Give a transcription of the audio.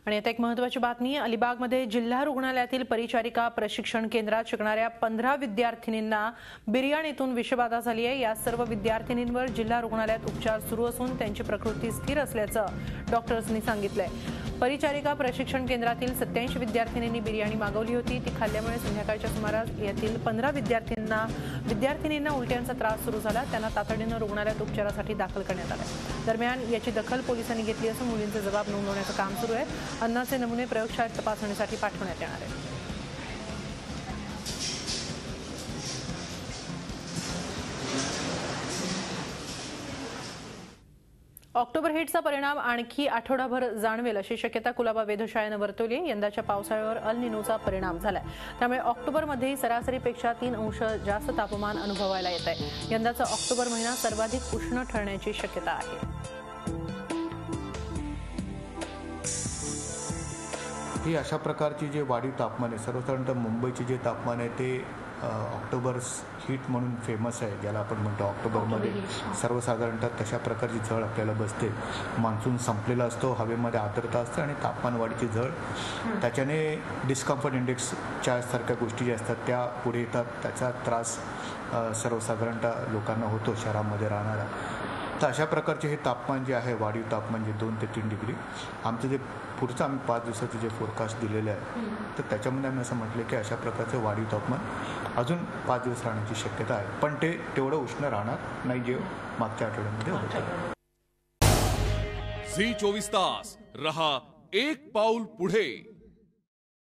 आणि आता एक महत्त्वाची बातमी। अलिबागमध्ये जिल्हा रुग्णालयातील परिचारिका प्रशिक्षण केंद्रात शिकणाऱ्या 15 विद्यार्थिनींना बिर्याणीतून विषबाधा झाली आहे। या सर्व विद्यार्थिनींवर जिल्हा रुग्णालयात उपचार सुरू असून त्यांची प्रकृती स्थिर असल्याचं डॉक्टर्सनी सांगितलंय। परिचारिका प्रशिक्षण केंद्रातील 87 विद्यार्थिनींनी बिर्याणी मागवली होती। ती खाल्ल्यामुळे संध्याकाळच्या सुमारास यातील 15 विद्यार्थिनींना उलट्यांचा त्रास सुरू झाला। त्यांना तातडीनं रुग्णालयात उपचारासाठी दाखल करण्यात आलं। दरम्यान याची दखल पोलिसांनी घेतली असून मुलींचे जबाब नोंदवण्याचं काम सुरू आहे। अन्नाचे नमुने प्रयोगशाळेत तपासणीसाठी पाठवण्यात येणार आहे। ऑक्टोबर हिटचा परिणाम आणखी आठवडाभर जाणवेल अशी शक्यता कुलाबा वेधशाळेनं वर्तवली आहे। यंदाच्या पावसाळ्यावर अल निनोचा परिणाम झालाय, त्यामुळे ऑक्टोबरमध्ये सरासरीपेक्षा 3 अंश जास्त तापमान अनुभवायला येत आहे। यंदाचा ऑक्टोबर महिना सर्वाधिक उष्ण ठरण्याची शक्यता आहे। ही अशा प्रकारची जे वाढीव तापमान आहे, सर्वसाधारणतः मुंबईचे जे तापमान आहे ते ऑक्टोबर हीट म्हणून फेमस आहे, ज्याला आपण म्हणतो। ऑक्टोबरमध्ये सर्वसाधारणतः तशा प्रकारची झळ आपल्याला बसते। मान्सून संपलेला असतो, हवेमध्ये आर्द्रता असते आणि तापमान वाढीची झळ, त्याच्याने डिस्कम्फर्ट इंडेक्सच्या सारख्या गोष्टी ज्या असतात त्या पुढे येतात। त्याचा त्रास सर्वसाधारणतः लोकांना होतो शहरामध्ये राहणारा। तर अशा प्रकारचे हे तापमान जे आहे, वाढीव तापमान जे 2 ते 3 डिग्री, आमचं जे पुढचं आम्ही 5 दिवसाचं जे फोरकास्ट दिलेलं आहे, तर त्याच्यामध्ये आम्ही असं म्हटलं की अशा प्रकारचं वाढीव तापमान अजून 5 दिवस राहण्याची शक्यता आहे, पण ते तेवढं उष्ण राहणार नाही जे मागच्या आठवड्यामध्ये होतं। झी 24 तास रहा एक पाऊल पुढे।